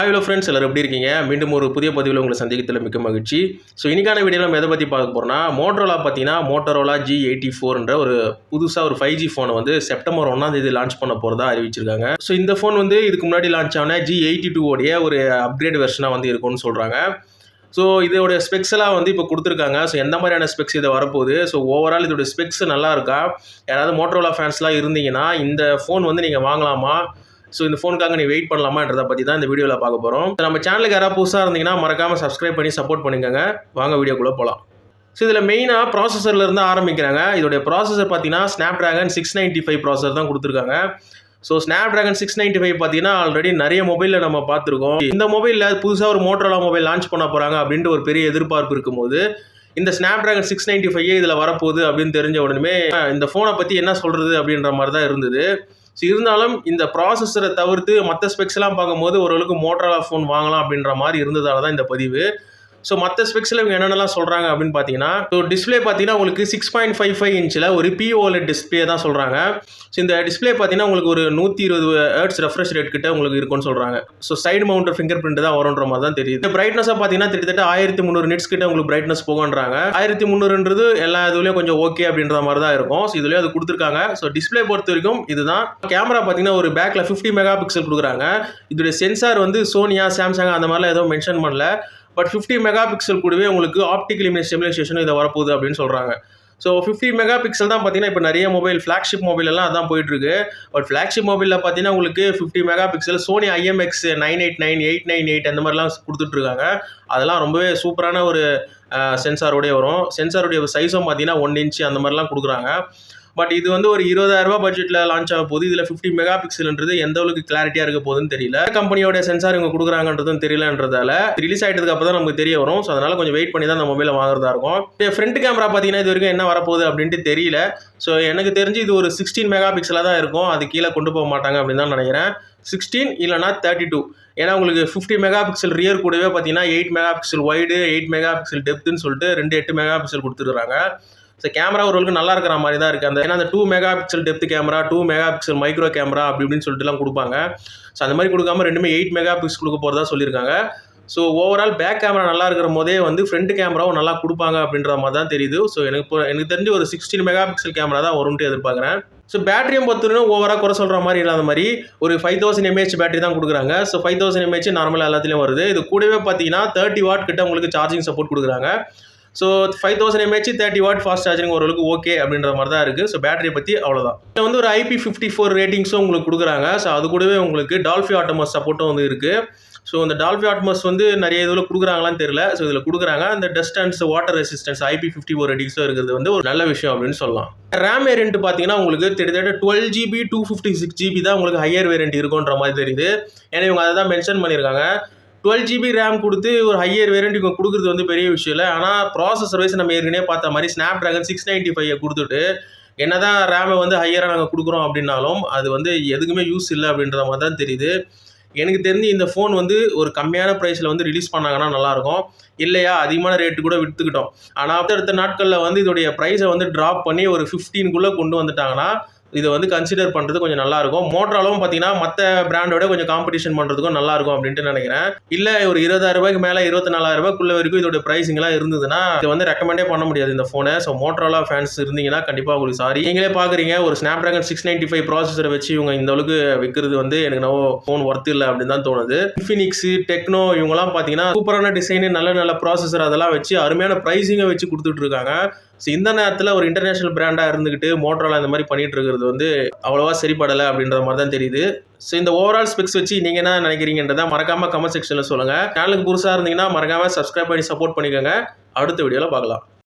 Hello friends, எல்லாரும் எப்படி இருக்கீங்க? மீண்டும் ஒரு புதிய பதிவில் உங்களை சந்திக்கிறதுல மிக்க மகிழ்ச்சி. ஸோ இன்னைக்கான வீடியோவில் நம்ம எதை பற்றி பார்க்க போகிறோம்னா, மோட்டோரோலா பார்த்தீங்கன்னா மோட்டோரோலா G84 ஒரு புதுசாக ஒரு 5G ஃபோனை வந்து செப்டம்பர் 1 லான்ச் பண்ண போகிறதா அறிவிச்சிருக்காங்க. ஸோ இந்த ஃபோன் வந்து இதுக்கு முன்னாடி லான்ச் ஆன G82 உடைய ஒரு அப்கிரேட் வெர்ஷனாக வந்து இருக்கும்னு சொல்கிறாங்க. ஸோ இதோட ஸ்பெக்ஸ் எல்லாம் வந்து இப்போ கொடுத்துருக்காங்க. ஸோ எந்த மாதிரியான ஸ்பெக்ஸ் இதை வரப்போகுது, ஸோ ஓவரால் இதோட ஸ்பெக்ஸ் நல்லா இருக்கா, யாராவது மோட்டோரோலா ஃபேன்ஸ்லாம் இருந்தீங்கன்னா இந்த ஃபோன் வந்து நீங்கள் வாங்கலாமா, ஸோ இந்த ஃபோனுக்காக நீ வெயிட் பண்ணலாமான்றதை பற்றி தான் இந்த வீடியோவில் பார்க்க போகிறோம். நம்ம சேனலுக்கு யாராவது புதுசாக இருந்தீங்கன்னா மறக்காமல் சப்ஸ்கிரைப் பண்ணி சப்போர்ட் பண்ணிக்கோங்க. வாங்க வீடியோக்குள்ளே போகலாம். ஸோ இதில் மெயினாக ப்ராசஸர்லேருந்து ஆரம்பிக்கிறாங்க. இதோடைய ப்ராசஸர் பார்த்தீங்கன்னா ஸ்னாப்டிராகன் 695 ப்ராசஸர் தான் கொடுத்துருக்காங்க. ஸோ ஸ்னாப்டிராகன் 695 பார்த்தீங்கன்னா ஆல்ரெடி நிறைய மொபைலில் நம்ம பார்த்துருக்கோம். இந்த மொபைலில் புதுசாக ஒரு மோட்டோரோலா மொபைல் லான்ச் பண்ண போகிறாங்க அப்படின்ட்டு ஒரு பெரிய எதிர்பார்ப்பு இருக்கும்போது இந்த ஸ்னாப்டிராகன் 695 இதில் வரப்போகுது அப்படின்னு தெரிஞ்ச உடனே இந்த ஃபோனை பற்றி என்ன சொல்கிறது அப்படின்ற மாதிரி தான் இருந்தது. ஸோ இருந்தாலும் இந்த ப்ராசஸரை தவிர்த்து மற்ற ஸ்பெக்ஸ்லாம் பார்க்கும்போது ஓரளவுக்கு மோட்டோரோலா ஃபோன் வாங்கலாம் அப்படின்ற மாதிரி இருந்ததால தான் இந்த பதிவு. ஸோ மற்ற ஸ்பெக்ஸில் இவங்க என்னென்னலாம் சொல்கிறாங்க அப்படின்னு பார்த்தீங்கன்னா, ஸோ டிஸ்பிளே பார்த்தீங்கன்னா உங்களுக்கு 6.55 இன்ச்சில் ஒரு POLED டிஸ்பிளே தான் சொல்கிறாங்க. ஸோ இந்த டிஸ்பிளே பார்த்தீங்கன்னா உங்களுக்கு ஒரு 120 ஹெர்ட்ஸ் ரெஃப்ரெஷ் ரேட் கிட்ட உங்களுக்கு இருக்கும்னு சொல்கிறாங்க. ஸோ சைடு மவுண்டர் ஃபிங்கர் பிரிண்ட் தான் வரும்ன்ற மாதிரி தான் தெரியுது. இந்த பிரைட்னஸாக பார்த்தீங்கன்னா கிட்டத்தட்ட 1300 நிட்ஸ் கிட்ட உங்களுக்கு பிரைட்னஸ் போகுன்றாங்க. 1300ன்றது எல்லா இதுலேயும் கொஞ்சம் ஓகே அப்படின்ற மாதிரி தான் இருக்கும். ஸோ இதுலேயும் அது கொடுத்துருக்காங்க. ஸோ டிஸ்பிளே பொறுத்த வரைக்கும் இதுதான். கேமரா பார்த்தீங்கன்னா ஒரு பேக்கில் 50 மெகா பிக்சல் கொடுக்குறாங்க. இதோடைய சென்சார் வந்து சோனியா, சாம்சங் அந்த மாதிரிலாம் எதுவும் மென்ஷன் பண்ணல. பட் 50 மெகா பிக்சல் கூடவே உங்களுக்கு ஆப்டிக்கல் இமேஜ் ஸ்டெபிலைசேஷன் இதை வரப்போகுது அப்படின்னு சொல்கிறாங்க. ஸோ 50 மெகா பிக்சல் தான் பார்த்தீங்கன்னா இப்போ நிறைய மொபைல் ஃப்ளாக்ஷிப் மொபைல் எல்லாம் அதான் போயிட்டுருக்கு. பட் ஃப்ளாக்ஷிப் மொபைலில் பார்த்தீங்கன்னா உங்களுக்கு 50 மெகா பிக்சல் சோனி IMX 989, 898 அந்த மாதிரிலாம் கொடுத்துட்ருக்காங்க. அதெல்லாம் ரொம்பவே சூப்பரான ஒரு சென்சாரோடய வரும். சென்சாரோடைய சைஸும் பார்த்தீங்கன்னா 1 இன்ச் அந்த மாதிரிலாம் கொடுக்குறாங்க. பட் இது வந்து ஒரு 20,000 ரூபாய் பட்ஜெட்டில் லான்ச் ஆக போகுது. இதில் 50 மெகா பிக்சல்ன்றது எந்த அளவுக்கு கிளாரிட்டியாக இருக்க போகுதுன்னு தெரியல. கம்பெனியோட சென்சார் இவங்க கொடுக்குறாங்கன்றதும் தெரியலன்றதால ரிலீஸ் ஆகிட்டதுக்கு அப்புறம் தான் நமக்கு தெரிய வரும். ஸோ அதனால் கொஞ்சம் வெயிட் பண்ணி தான் அந்த மொபைலை வாங்குறதா இருக்கும். ஃப்ரண்ட் கேமரா பார்த்தீங்கன்னா இது வரைக்கும் என்ன வரப்போகுது அப்படின்ட்டு தெரியல. ஸோ எனக்கு தெரிஞ்சு இது ஒரு 16 மெகா பிக்சலாக தான் இருக்கும். அது கீழே கொண்டு போக மாட்டாங்க அப்படின்னு தான் நினைக்கிறேன். 16 இல்லைனா 32. ஏன்னா உங்களுக்கு 50 மெகா பிக்சல் ரியர் கூடவே பார்த்தீங்கன்னா 8 mega pixel wide, 8 mega pixel டெப்த்துன்னு சொல்லிட்டு 8 மெகா பிக்சல் கொடுத்துருக்காங்க. ஸோ கேமரா ஓரளவுக்கு நல்லா இருக்கிற மாதிரி தான் இருக்குது. ஏன்னா அந்த 2 mega pixel depth camera, 2 mega pixel micro camera அப்படி இப்படின்னு சொல்லிட்டுலாம் கொடுப்பாங்க. ஸோ அந்த மாதிரி கொடுக்காம ரெண்டுமே 8 மெகா பிக்சல் கொடுக்க போகிறதா சொல்லியிருக்காங்க. ஸோ ஓவரால் பேக் கேமரா நல்லா இருக்கிற போதே வந்து ஃப்ரண்ட் கேமராவும் நல்லா கொடுப்பாங்க அப்படின்ற மாதிரி தான் தெரியுது. ஸோ எனக்கு தெரிஞ்சு ஒரு 16 மெகா பிக்சல் கேமரா தான் வரும்னு எதிர்பார்க்குறேன். ஸோ பேட்டரியும் பொறுத்தவரைக்கும் ஓவராக குறை சொல்கிற மாதிரி இல்லாத மாதிரி ஒரு 5000 mAh பேட்டரி தான் கொடுக்குறாங்க. ஸோ 5000 mAh நார்மலாக எல்லாத்துலேயும் வருது. இது கூடவே பார்த்தீங்கன்னா 30 வாட் கிட்ட உங்களுக்கு சார்ஜிங் சப்போர்ட் கொடுக்குறாங்க. So 5000 mAh 30 watt fast charging ஓரளவுக்கு ஓகே அப்படின்ற மாதிரி தான் இருக்குது. ஸோ பேட்டரியை பற்றி அவ்வளோதான். இதில் வந்து ஒரு IP54 ரேட்டிங்ஸும் உங்களுக்கு கொடுக்குறாங்க. ஸோ அது கூடவே உங்களுக்கு டால்பி ஆட்டோமஸ் சப்போர்ட்டும் வந்து இருக்குது. ஸோ இந்த டால்பி ஆட்டோமஸ் வந்து நிறைய இதில் கொடுக்குறாங்களான்னு தெரியல. ஸோ இதில் கொடுக்குறாங்க. அந்த dust and water resistance IP54 ரேட்டிங்ஸும் இருக்கிறது வந்து ஒரு நல்ல விஷயம் அப்படின்னு சொல்லலாம். ரேம் வேரியன்ட் பார்த்தீங்கன்னா உங்களுக்கு கிட்டத்தட்ட 12GB 256GB தான் உங்களுக்கு ஹையர் வேரியன்ட் இருக்குன்ற மாதிரி தெரியுது. ஏன்னா இவங்க அதை தான் மென்ஷன் பண்ணியிருக்காங்க. 12GB ரேம் கொடுத்து ஒரு ஹையர் வேரியன்ட் இவங்க கொடுக்குறது வந்து பெரிய விஷயம் இல்லை. ஆனால் ப்ராசஸர் வைஸ் நம்ம ஏற்கனவே பார்த்த மாதிரி ஸ்னாப்டிராகன் 695 கொடுத்துட்டு என்னதான் ரேமை வந்து ஹையராக நாங்கள் கொடுக்குறோம் அப்படின்னாலும் அது வந்து எதுக்குமே யூஸ் இல்லை அப்படின்ற மாதிரி தான் தெரியுது. எனக்கு தெரிஞ்சு இந்த ஃபோன் வந்து ஒரு கம்மியான ப்ரைஸில் வந்து ரிலீஸ் பண்ணாங்கன்னா நல்லாயிருக்கும். இல்லையா அதிகமான ரேட்டு கூட விற்றுக்கிட்டோம். ஆனால் அடுத்த நாட்களில் வந்து இதோடைய ப்ரைஸை வந்து ட்ராப் பண்ணி ஒரு 15க்குள்ளே கொண்டு வந்துட்டாங்கன்னா இதை வந்து கன்சிடர் பண்ணுறது கொஞ்சம் நல்லாயிருக்கும். மோட்டோரோலாவும் பார்த்தீங்கன்னா மற்ற பிராண்டோட கொஞ்சம் காம்படிஷன் பண்ணுறதுக்கும் நல்லாயிருக்கும் அப்படின்ட்டு நினைக்கிறேன். இல்லை ஒரு 20,000 ரூபாய்க்கு மேலே 24,000 ரூபாய்க்குள்ள வரைக்கும் இதோட ப்ரைஸிங்லாம் இருந்ததுன்னா இதை வந்து ரெக்கமெண்டே பண்ண முடியாது இந்த ஃபோனை. ஸோ மோட்டோரோலா ஃபேன்ஸ் இருந்தீங்கன்னா கண்டிப்பாக உங்களுக்கு சாரி. நீங்களே பார்க்குறீங்க ஒரு ஸ்னாப்டிராகன் 695 ப்ராசஸரை வச்சு இவங்க இந்த அளவுக்கு விற்கிறது வந்து எனக்கு நம்ம ஃபோன் ஒர்த் இல்லை அப்படின்னு தான் தோணுது. இன்ஃபினிக்ஸ், டெக்னோ இவங்கலாம் பார்த்தீங்கன்னா சூப்பரான டிசைனு, நல்ல ப்ராசஸர் அதெல்லாம் வச்சு அருமையான ப்ரைஸிங்கை வச்சு கொடுத்துட்டு இருக்காங்க. ஸோ இந்த நேரத்தில் ஒரு இன்டர்நேஷனல் பிராண்டாக இருந்துக்கிட்டு மோட்டோரோலா இந்த மாதிரி பண்ணிட்டு இருக்கிறது வந்து அவ்வளோவா சரிப்படலை அப்படின்ற மாதிரி தான் தெரியுது. ஸோ இந்த ஓவரால் ஸ்பெக்ஸ் வச்சு நீங்கள் என்ன நினைக்கிறீங்கன்றதை மறக்காமல் கமெண்ட் செக்ஷனில் சொல்லுங்கள். சேனலுக்கு புதுசாக இருந்தீங்கன்னா மறக்காமல் சப்ஸ்கிரைப் பண்ணி சப்போர்ட் பண்ணிக்கோங்க. அடுத்த வீடியோவில் பார்க்கலாம்.